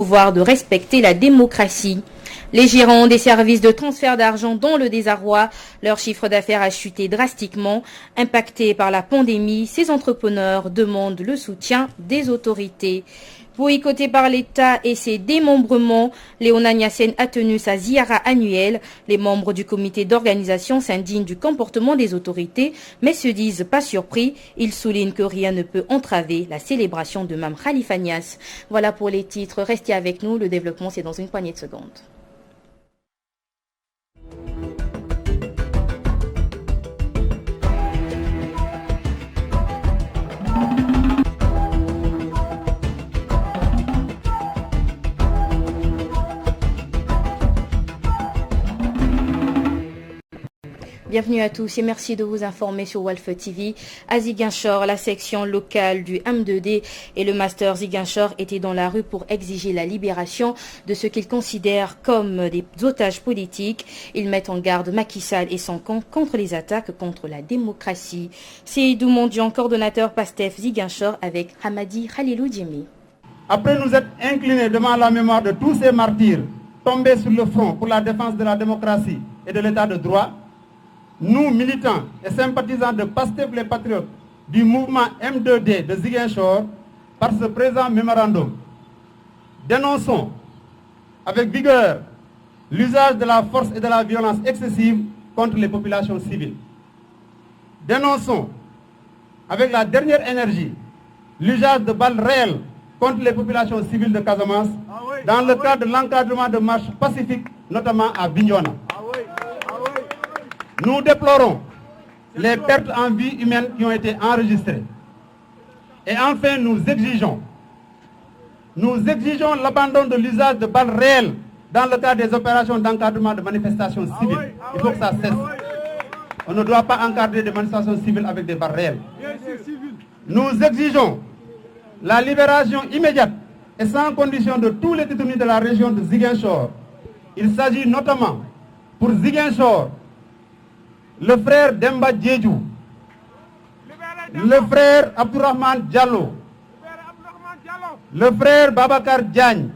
Pouvoir de respecter la démocratie. Les gérants des services de transfert d'argent dans le désarroi, leur chiffre d'affaires a chuté drastiquement. Impactés par la pandémie, ces entrepreneurs demandent le soutien des autorités. Boycotté par l'État et ses démembrements, Léona Niassène a tenu sa ziyara annuelle. Les membres du comité d'organisation s'indignent du comportement des autorités, mais se disent pas surpris. Ils soulignent que rien ne peut entraver la célébration de Mame Khalifa Niasse. Voilà pour les titres. Restez avec nous. Le développement, c'est dans une poignée de secondes. Bienvenue à tous et merci de vous informer sur Walf TV. À Ziguinchor, la section locale du M2D et le master Ziguinchor étaient dans la rue pour exiger la libération de ce qu'ils considèrent comme des otages politiques. Ils mettent en garde Macky Sall et son camp contre les attaques contre la démocratie. Seydou Mondian, coordonnateur PASTEF Ziguinchor avec Hamadi Khalilou Djemi. Après nous être inclinés devant la mémoire de tous ces martyrs tombés sur le front pour la défense de la démocratie et de l'état de droit, nous, militants et sympathisants de PASTEF les Patriotes du mouvement M2D de Ziguinchor, par ce présent mémorandum, dénonçons avec vigueur l'usage de la force et de la violence excessive contre les populations civiles. Dénonçons avec la dernière énergie l'usage de balles réelles contre les populations civiles de Casamance dans le cadre de l'encadrement de marches pacifiques, notamment à Bignona. Nous déplorons les pertes en vie humaine qui ont été enregistrées. Et enfin, nous exigeons l'abandon de l'usage de balles réelles dans le cadre des opérations d'encadrement de manifestations civiles. Il faut que ça cesse. On ne doit pas encadrer des manifestations civiles avec des balles réelles. Nous exigeons la libération immédiate et sans condition de tous les détenus de la région de Ziguinchor. Il s'agit notamment pour Ziguinchor, le frère Demba Djedjou, le frère Abdourahmane Diallo, le frère Babacar Diagne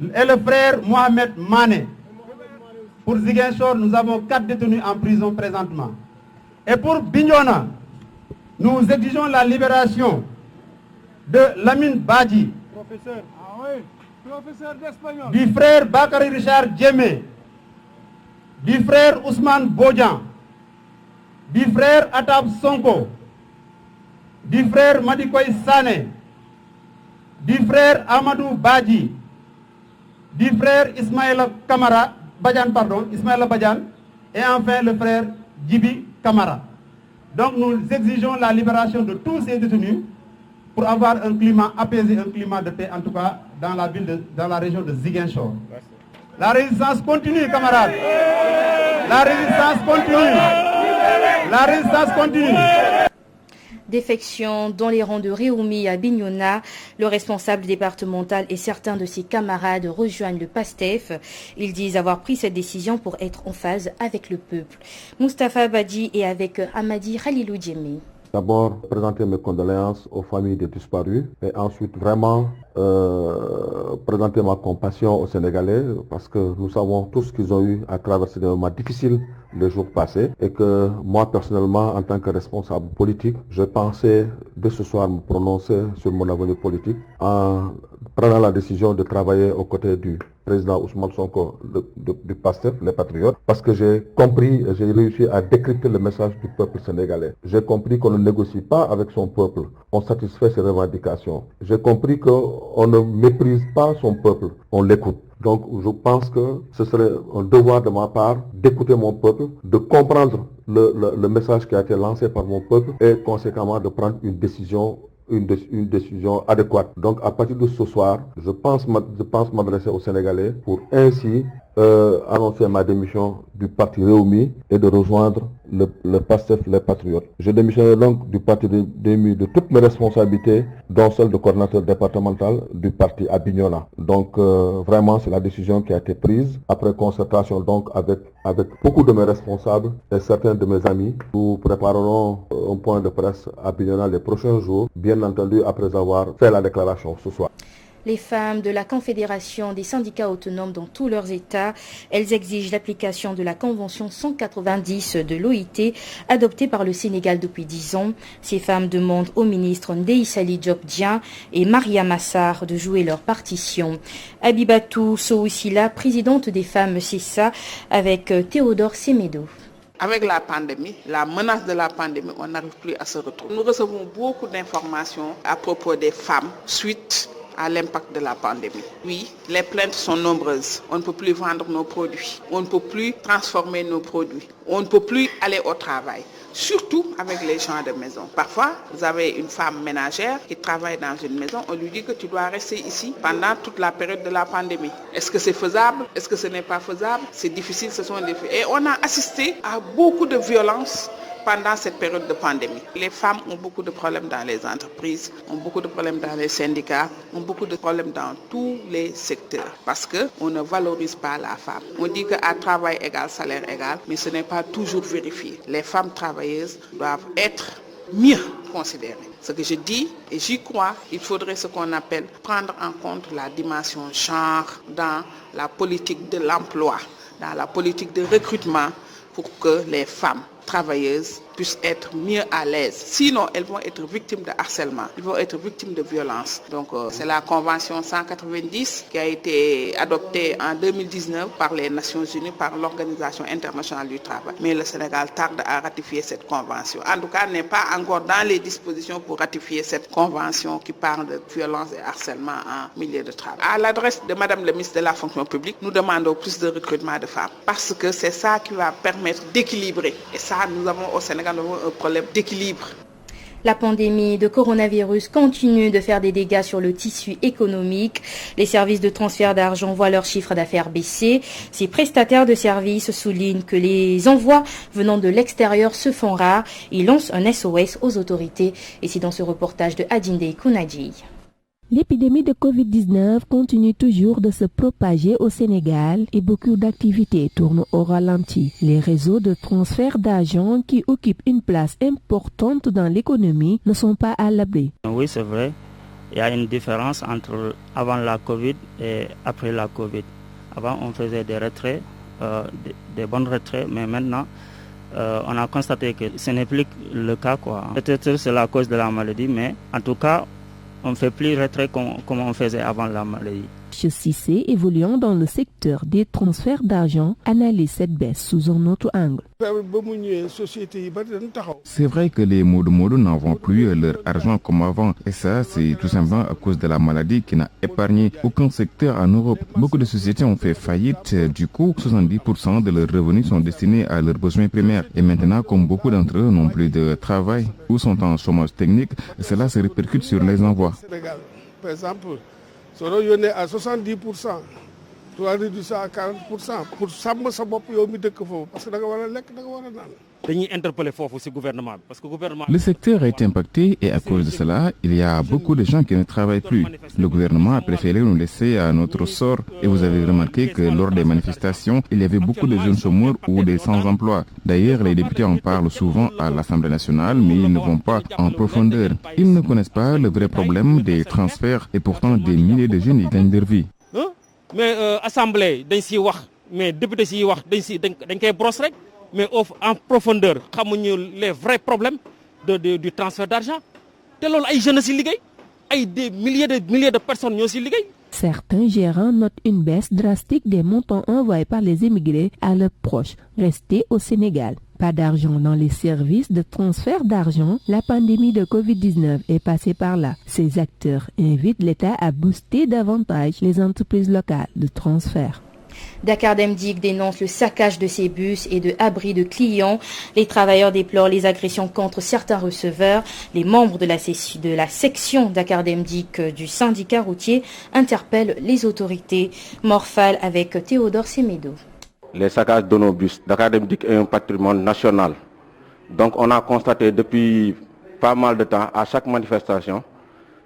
et le frère Mohamed Mané. Pour Ziguinchor, nous avons 4 détenus en prison présentement. Et pour Bignona, nous exigeons la libération de Lamine Badji, du frère Bakary Richard Djemé, du frère Ousmane Bodjan, du frère Atab Sonko, du frère Madikoy Sané, du frère Amadou Badji, du frère Ismaïla Badian, et enfin le frère Djibi Kamara. Donc nous exigeons la libération de tous ces détenus pour avoir un climat apaisé, un climat de paix, en tout cas dans la région de Ziguinchor. La résistance continue, camarades. La résistance continue. La résistance continue. Défection dans les rangs de Réoumi à Bignona. Le responsable départemental et certains de ses camarades rejoignent le PASTEF. Ils disent avoir pris cette décision pour être en phase avec le peuple. Moustapha Badji est avec Hamadi Khalilou Djemi. D'abord, présenter mes condoléances aux familles des disparus et ensuite vraiment présenter ma compassion aux Sénégalais parce que nous savons tous qu'ils ont eu à traverser des moments difficiles les jours passés et que moi personnellement en tant que responsable politique, je pensais de ce soir me prononcer sur mon avenir politique en prenant la décision de travailler aux côtés du président Ousmane Sonko du PASTEF, les Patriotes, parce que j'ai compris, j'ai réussi à décrypter le message du peuple sénégalais. J'ai compris qu'on ne négocie pas avec son peuple, on satisfait ses revendications. J'ai compris qu'on ne méprise pas son peuple, on l'écoute. Donc je pense que ce serait un devoir de ma part d'écouter mon peuple, de comprendre le message qui a été lancé par mon peuple et conséquemment de prendre une décision adéquate. Donc à partir de ce soir, je pense m'adresser aux Sénégalais pour ainsi annoncer ma démission du parti Réumi et de rejoindre le PASTEF les Patriotes. Je démissionne donc du parti Réumi de toutes mes responsabilités, dont celle de coordinateur départemental du parti à Bignona. Donc vraiment c'est la décision qui a été prise après concertation donc avec beaucoup de mes responsables et certains de mes amis. Nous préparerons un point de presse à Bignona les prochains jours, bien entendu après avoir fait la déclaration ce soir. Les femmes de la Confédération des syndicats autonomes dans tous leurs États, elles exigent l'application de la Convention 190 de l'OIT adoptée par le Sénégal depuis 10 ans. Ces femmes demandent au ministre Ndeye Saly Diop Dieng et Maria Massar de jouer leur partition. Abibatou Sousila, présidente des femmes CESA, avec Théodore Semedo. Avec la pandémie, la menace de la pandémie, on n'arrive plus à se retrouver. Nous recevons beaucoup d'informations à propos des femmes suite à l'impact de la pandémie. Oui, les plaintes sont nombreuses. On ne peut plus vendre nos produits. On ne peut plus transformer nos produits. On ne peut plus aller au travail. Surtout avec les gens de maison. Parfois, vous avez une femme ménagère qui travaille dans une maison. On lui dit que tu dois rester ici pendant toute la période de la pandémie. Est-ce que c'est faisable? Est-ce que ce n'est pas faisable? C'est difficile, ce sont des... Et on a assisté à beaucoup de violences pendant cette période de pandémie. Les femmes ont beaucoup de problèmes dans les entreprises, ont beaucoup de problèmes dans les syndicats, ont beaucoup de problèmes dans tous les secteurs parce qu'on ne valorise pas la femme. On dit qu'à travail égal, salaire égal, mais ce n'est pas toujours vérifié. Les femmes travailleuses doivent être mieux considérées. Ce que je dis, et j'y crois, il faudrait ce qu'on appelle prendre en compte la dimension genre dans la politique de l'emploi, dans la politique de recrutement pour que les femmes travailleuses puissent être mieux à l'aise. Sinon, elles vont être victimes de harcèlement, elles vont être victimes de violence. Donc, c'est la Convention 190 qui a été adoptée en 2019 par les Nations Unies, par l'Organisation internationale du travail. Mais le Sénégal tarde à ratifier cette convention. En tout cas, n'est pas encore dans les dispositions pour ratifier cette convention qui parle de violence et harcèlement en milieu de travail. À l'adresse de Madame le ministre de la Fonction publique, nous demandons plus de recrutement de femmes parce que c'est ça qui va permettre d'équilibrer. Et ça, nous avons au Sénégal un problème d'équilibre. La pandémie de coronavirus continue de faire des dégâts sur le tissu économique. Les services de transfert d'argent voient leur chiffre d'affaires baisser. Ces prestataires de services soulignent que les envois venant de l'extérieur se font rares. Ils lancent un SOS aux autorités. Et c'est dans ce reportage de Adjinde Kounaji. L'épidémie de Covid-19 continue toujours de se propager au Sénégal et beaucoup d'activités tournent au ralenti. Les réseaux de transfert d'argent qui occupent une place importante dans l'économie ne sont pas à l'abri. Oui, c'est vrai. Il y a une différence entre avant la Covid et après la Covid. Avant, on faisait des retraits, des bons retraits, mais maintenant, on a constaté que ce n'est plus le cas, quoi. Peut-être c'est la cause de la maladie, mais en tout cas, on ne fait plus retrait comme on faisait avant la maladie. Cissé, évoluant dans le secteur des transferts d'argent, analyse cette baisse sous un autre angle. C'est vrai que les modos n'envoient plus leur argent comme avant. Et ça, c'est tout simplement à cause de la maladie qui n'a épargné aucun secteur en Europe. Beaucoup de sociétés ont fait faillite. Du coup, 70% de leurs revenus sont destinés à leurs besoins primaires. Et maintenant, comme beaucoup d'entre eux n'ont plus de travail ou sont en chômage technique, cela se répercute sur les envois. Par exemple, si on est à 70%, tu vas réduire ça à 40% pour sàmm sa bopp yow mi dëkk foofu parce que da nga war a lekk da nga war a naan. Le secteur a été impacté et à cause de cela, il y a beaucoup de gens qui ne travaillent plus. Le gouvernement a préféré nous laisser à notre sort et vous avez remarqué que lors des manifestations, il y avait beaucoup de jeunes chômeurs ou des sans-emploi. D'ailleurs, les députés en parlent souvent à l'Assemblée nationale, mais ils ne vont pas en profondeur. Ils ne connaissent pas le vrai problème des transferts et pourtant des milliers de jeunes y gagnent leur vie. Mais assemblée dañ siy wax mais député siy wax dañ koy brosse rek mais en profondeur xamuñu les vrais problèmes du transfert d'argent te loolu ay jeunes si liggéey ay des milliers de personnes ñoo si liggéey. Certains gérants notent une baisse drastique des montants envoyés par les émigrés à leurs proches restés au Sénégal. Pas d'argent dans les services de transfert d'argent, la pandémie de Covid-19 est passée par là. Ces acteurs invitent l'État à booster davantage les entreprises locales de transfert. Dakar Dem Dik dénonce le saccage de ses bus et de abris de clients. Les travailleurs déplorent les agressions contre certains receveurs. Les membres de la section Dakar Dem Dik du syndicat routier interpellent les autorités. Morphal avec Théodore Semedo. Les saccages de nos bus. Dakar Dem Dik est un patrimoine national. Donc on a constaté depuis pas mal de temps, à chaque manifestation,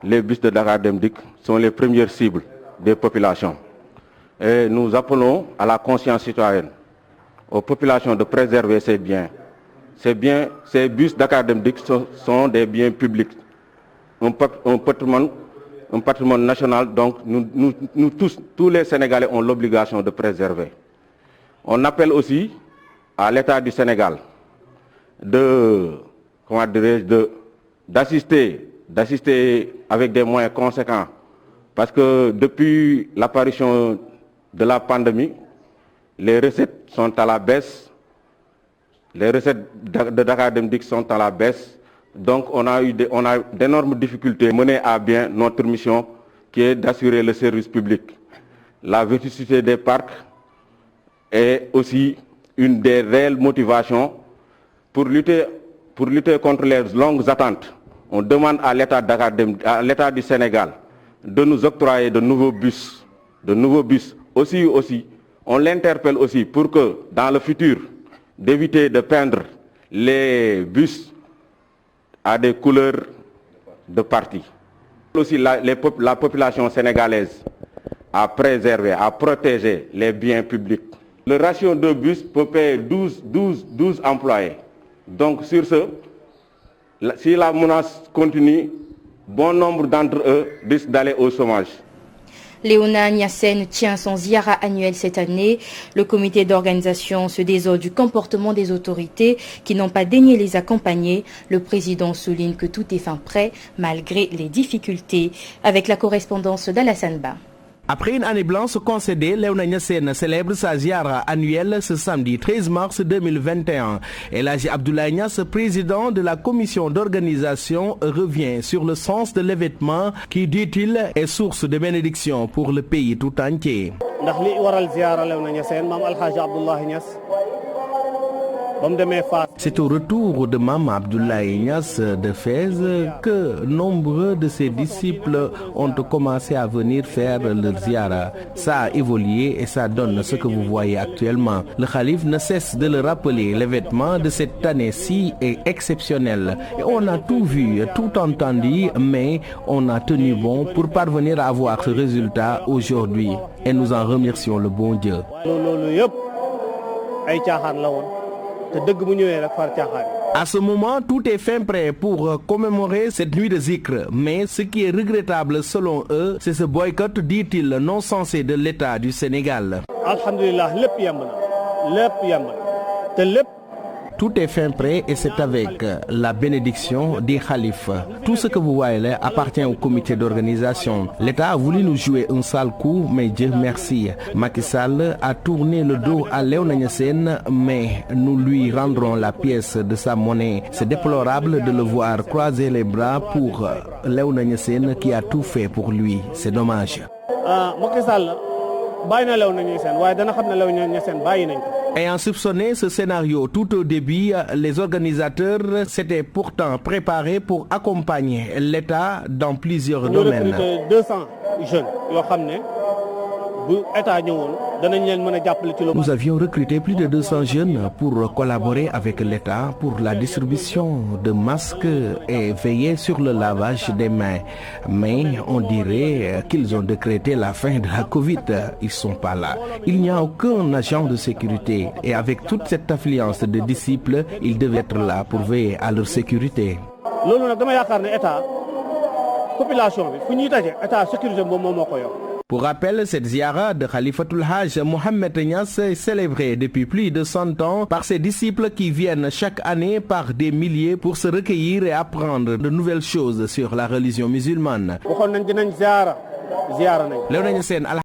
les bus de Dakar Dem Dik sont les premières cibles des populations. Et nous appelons à la conscience citoyenne, aux populations de préserver ces biens. Ces bus Dakar Dem Dik sont des biens publics, un un patrimoine national, donc nous tous les Sénégalais ont l'obligation de préserver. On appelle aussi à l'État du Sénégal d'assister avec des moyens conséquents, parce que depuis l'apparition de la pandémie, les recettes sont à la baisse, les recettes de Dakar Dem Dikk sont à la baisse, donc on a d'énormes difficultés à mener à bien notre mission qui est d'assurer le service public. La vétusté des parcs est aussi une des réelles motivations pour lutter contre les longues attentes. On demande à l'État du Sénégal de nous octroyer de nouveaux bus. Aussi, on l'interpelle aussi pour que dans le futur, d'éviter de peindre les bus à des couleurs de parti. Aussi la population sénégalaise à préserver, à protéger les biens publics. Le ratio de bus peut payer 12 employés. Donc sur ce, si la menace continue, bon nombre d'entre eux risquent d'aller au chômage. Léona Niassène tient son ziara annuel cette année. Le comité d'organisation se désole du comportement des autorités qui n'ont pas daigné les accompagner. Le président souligne que tout est fin prêt malgré les difficultés. Avec la correspondance d'Alassane Ba. Après une année blanche concédée, Léona Niassène célèbre sa ziara annuelle ce samedi 13 mars 2021. El Hadji Abdoulaye Niass, président de la commission d'organisation, revient sur le sens de l'événement qui, dit-il, est source de bénédiction pour le pays tout entier. C'est au retour de Mame Abdoulaye Niass de Fès que nombreux de ses disciples ont commencé à venir faire leur ziara. Ça a évolué et ça donne ce que vous voyez actuellement. Le Khalif ne cesse de le rappeler. L'événement de cette année-ci est exceptionnel. Et on a tout vu, tout entendu, mais on a tenu bon pour parvenir à avoir ce résultat aujourd'hui. Et nous en remercions le bon Dieu. À ce moment, tout est fin prêt pour commémorer cette nuit de zikr. Mais ce qui est regrettable selon eux, c'est ce boycott, dit-il, non censé de l'État du Sénégal. Tout est fin prêt et c'est avec la bénédiction des khalifes. Tout ce que vous voyez là appartient au comité d'organisation. L'État a voulu nous jouer un sale coup, mais Dieu merci. Macky Sall a tourné le dos à Léona Niassène, mais nous lui rendrons la pièce de sa monnaie. C'est déplorable de le voir croiser les bras pour Léona Niassène qui a tout fait pour lui. C'est dommage. Ayant soupçonné ce scénario tout au début, les organisateurs s'étaient pourtant préparés pour accompagner l'État dans plusieurs domaines. 200 jeunes. Nous avions recruté plus de 200 jeunes pour collaborer avec l'État pour la distribution de masques et veiller sur le lavage des mains. Mais on dirait qu'ils ont décrété la fin de la Covid. Ils ne sont pas là. Il n'y a aucun agent de sécurité et avec toute cette affluence de disciples, ils devaient être là pour veiller à leur sécurité. Pour rappel, cette ziara de Khalifatul Hajj Mohamed Niass est célébrée depuis plus de 100 ans par ses disciples qui viennent chaque année par des milliers pour se recueillir et apprendre de nouvelles choses sur la religion musulmane.